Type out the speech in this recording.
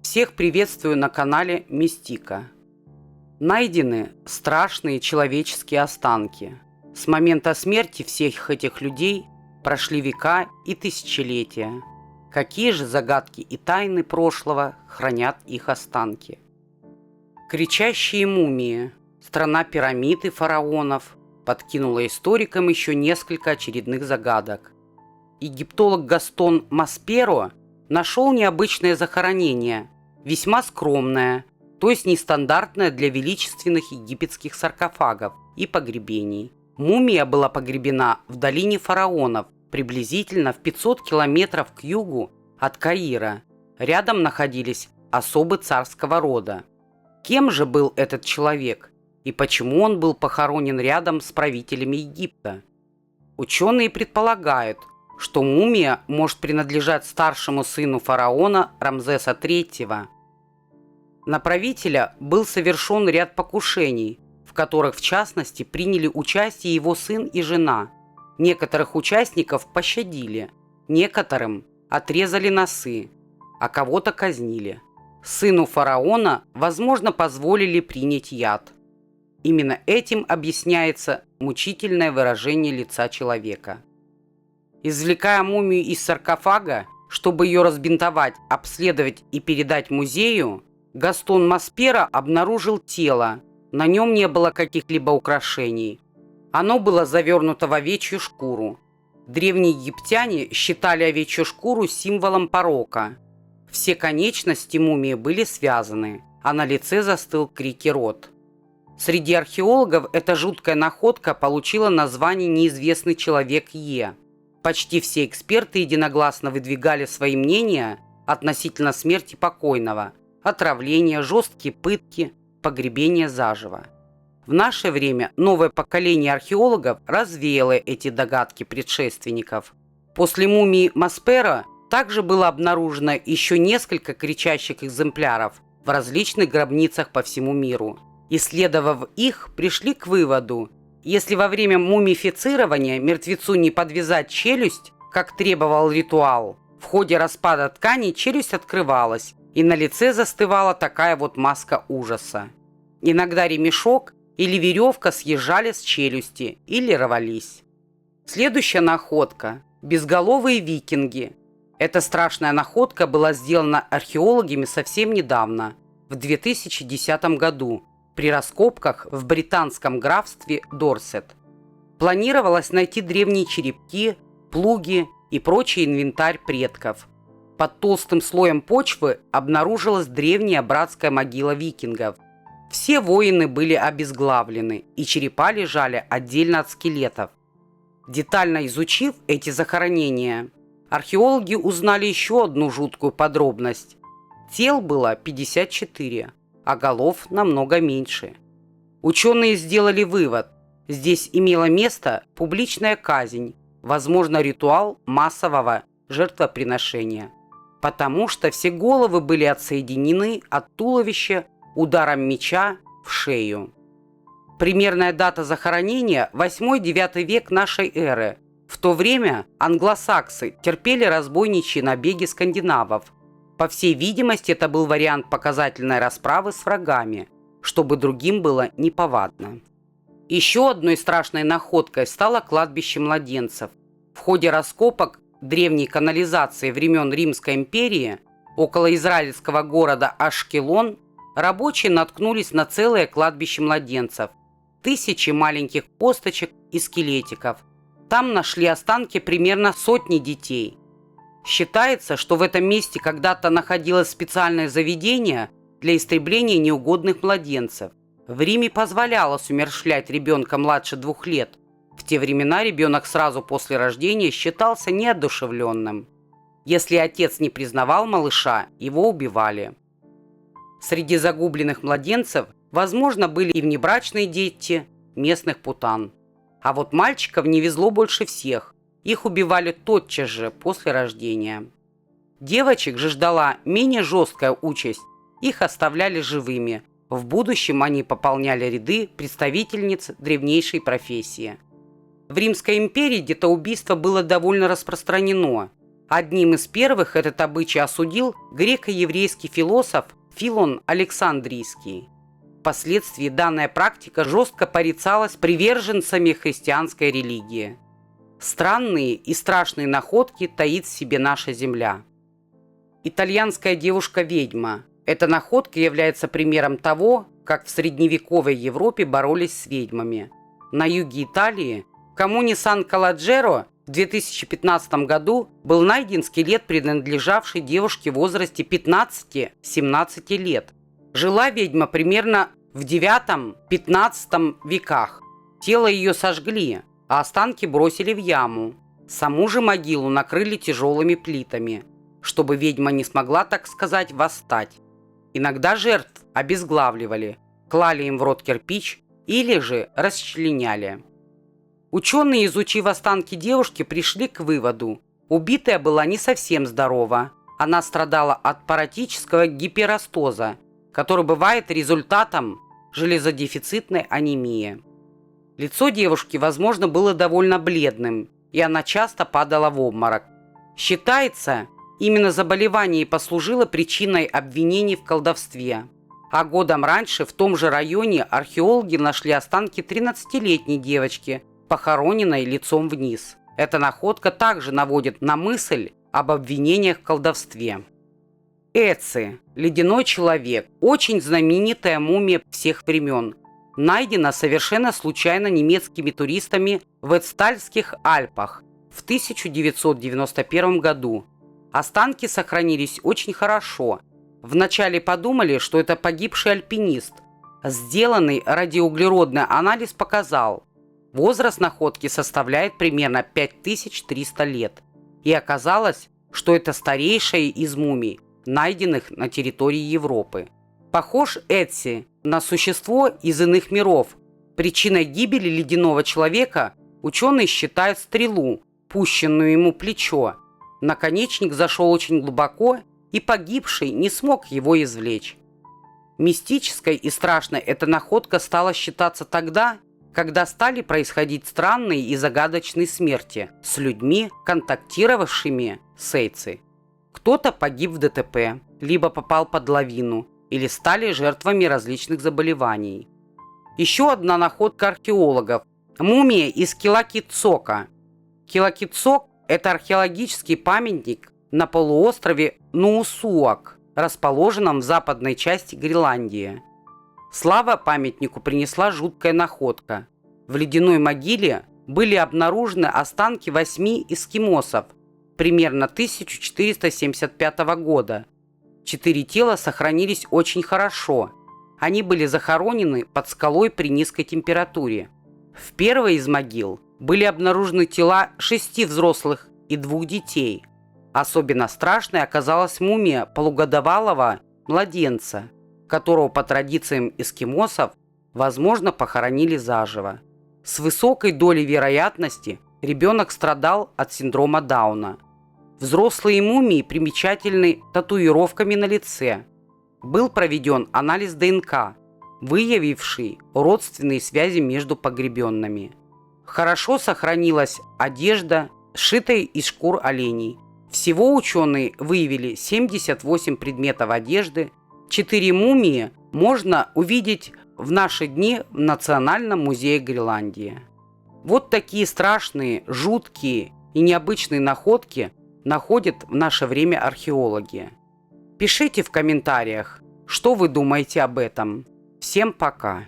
Всех приветствую на канале Мистика. Найдены страшные человеческие останки. С момента смерти всех этих людей прошли века и тысячелетия. Какие же загадки и тайны прошлого хранят их останки? Кричащие мумии, страна пирамид и фараонов, подкинула историкам еще несколько очередных загадок. Египтолог Гастон Масперо нашел необычное захоронение, весьма скромное, то есть нестандартное для величественных египетских саркофагов и погребений. Мумия была погребена в долине фараонов, приблизительно в 500 километров к югу от Каира. Рядом находились особы царского рода. Кем же был этот человек и почему он был похоронен рядом с правителями Египта? Ученые предполагают, что мумия может принадлежать старшему сыну фараона Рамзеса III. На правителя был совершен ряд покушений, в которых в частности приняли участие его сын и жена. Некоторых участников пощадили, некоторым отрезали носы, а кого-то казнили. Сыну фараона, возможно, позволили принять яд. Именно этим объясняется мучительное выражение лица человека. Извлекая мумию из саркофага, чтобы ее разбинтовать, обследовать и передать музею, Гастон Масперо обнаружил тело. На нем не было каких-либо украшений. Оно было завернуто в овечью шкуру. Древние египтяне считали овечью шкуру символом порока. Все конечности мумии были связаны, а на лице застыл крикий рот. Среди археологов эта жуткая находка получила название «Неизвестный человек Е». Почти все эксперты единогласно выдвигали свои мнения относительно смерти покойного, отравления, жесткие пытки, погребения заживо. В наше время новое поколение археологов развеяло эти догадки предшественников. После мумии Масперо также было обнаружено еще несколько кричащих экземпляров в различных гробницах по всему миру. Исследовав их, пришли к выводу: если во время мумифицирования мертвецу не подвязать челюсть, как требовал ритуал, в ходе распада ткани челюсть открывалась, и на лице застывала такая вот маска ужаса. Иногда ремешок или веревка съезжали с челюсти или рвались. Следующая находка – безголовые викинги. Эта страшная находка была сделана археологами совсем недавно, в 2010 году, при раскопках в британском графстве Дорсет. Планировалось найти древние черепки, плуги и прочий инвентарь предков. Под толстым слоем почвы обнаружилась древняя братская могила викингов. Все воины были обезглавлены, и черепа лежали отдельно от скелетов. Детально изучив эти захоронения, археологи узнали еще одну жуткую подробность. Тел было 54, а голов намного меньше. Ученые сделали вывод: здесь имела место публичная казнь, возможно, ритуал массового жертвоприношения, потому что все головы были отсоединены от туловища ударом меча в шею. Примерная дата захоронения – 8-9 век нашей эры. В то время англосаксы терпели разбойничьи набеги скандинавов. По всей видимости, это был вариант показательной расправы с врагами, чтобы другим было неповадно. Еще одной страшной находкой стало кладбище младенцев. В ходе раскопок древней канализации времен Римской империи около израильского города Ашкелон рабочие наткнулись на целое кладбище младенцев. Тысячи маленьких косточек и скелетиков. Там нашли останки примерно сотни детей. Считается, что в этом месте когда-то находилось специальное заведение для истребления неугодных младенцев. В Риме позволялось умерщвлять ребенка младше 2 лет. В те времена ребенок сразу после рождения считался неодушевленным. Если отец не признавал малыша, его убивали. Среди загубленных младенцев, возможно, были и внебрачные дети местных путан. А вот мальчиков не везло больше всех. Их убивали тотчас же после рождения. Девочек же ждала менее жесткая участь. Их оставляли живыми. В будущем они пополняли ряды представительниц древнейшей профессии. В Римской империи детоубийство было довольно распространено. Одним из первых этот обычай осудил греко-еврейский философ Филон Александрийский. Впоследствии данная практика жестко порицалась приверженцами христианской религии. Странные и страшные находки таит в себе наша земля. Итальянская девушка-ведьма. Эта находка является примером того, как в средневековой Европе боролись с ведьмами. На юге Италии, в коммуне Сан-Каладжеро, в 2015 году был найден скелет, принадлежавший девушке в возрасте 15-17 лет. Жила ведьма примерно в IX-XV веках. Тело ее сожгли, а останки бросили в яму. Саму же могилу накрыли тяжелыми плитами, чтобы ведьма не смогла, так сказать, восстать. Иногда жертв обезглавливали, клали им в рот кирпич или же расчленяли. Ученые, изучив останки девушки, пришли к выводу: убитая была не совсем здорова. Она страдала от паротического гиперостоза, который бывает результатом железодефицитной анемии. Лицо девушки, возможно, было довольно бледным, и она часто падала в обморок. Считается, именно заболевание и послужило причиной обвинений в колдовстве. А годом раньше в том же районе археологи нашли останки 13-летней девочки, похороненной лицом вниз. Эта находка также наводит на мысль об обвинениях в колдовстве. Эци, ледяной человек, очень знаменитая мумия всех времен, найдена совершенно случайно немецкими туристами в Эцтальских Альпах в 1991 году. Останки сохранились очень хорошо. Вначале подумали, что это погибший альпинист. Сделанный радиоуглеродный анализ показал, возраст находки составляет примерно 5300 лет. И оказалось, что это старейшая из мумий, найденных на территории Европы. Похож Эци на существо из иных миров. Причиной гибели ледяного человека ученые считают стрелу, пущенную ему в плечо. Наконечник зашел очень глубоко, и погибший не смог его извлечь. Мистической и страшной эта находка стала считаться тогда, когда стали происходить странные и загадочные смерти с людьми, контактировавшими с Эци. Кто-то погиб в ДТП, либо попал под лавину, или стали жертвами различных заболеваний. Еще одна находка археологов – мумия из Килакитсока. Килакитсок – это археологический памятник на полуострове Нуусуак, расположенном в западной части Гренландии. Слава памятнику принесла жуткая находка. В ледяной могиле были обнаружены останки 8 эскимосов примерно 1475 года. 4 тела сохранились очень хорошо. Они были захоронены под скалой при низкой температуре. В первой из могил были обнаружены тела 6 взрослых и 2 детей. Особенно страшной оказалась мумия полугодовалого младенца, которого по традициям эскимосов, возможно, похоронили заживо. С высокой долей вероятности ребенок страдал от синдрома Дауна. Взрослые мумии примечательны татуировками на лице. Был проведен анализ ДНК, выявивший родственные связи между погребенными. Хорошо сохранилась одежда, сшитая из шкур оленей. Всего ученые выявили 78 предметов одежды. 4 мумии можно увидеть в наши дни в Национальном музее Гренландии. Вот такие страшные, жуткие и необычные находки находят в наше время археологи. Пишите в комментариях, что вы думаете об этом. Всем пока!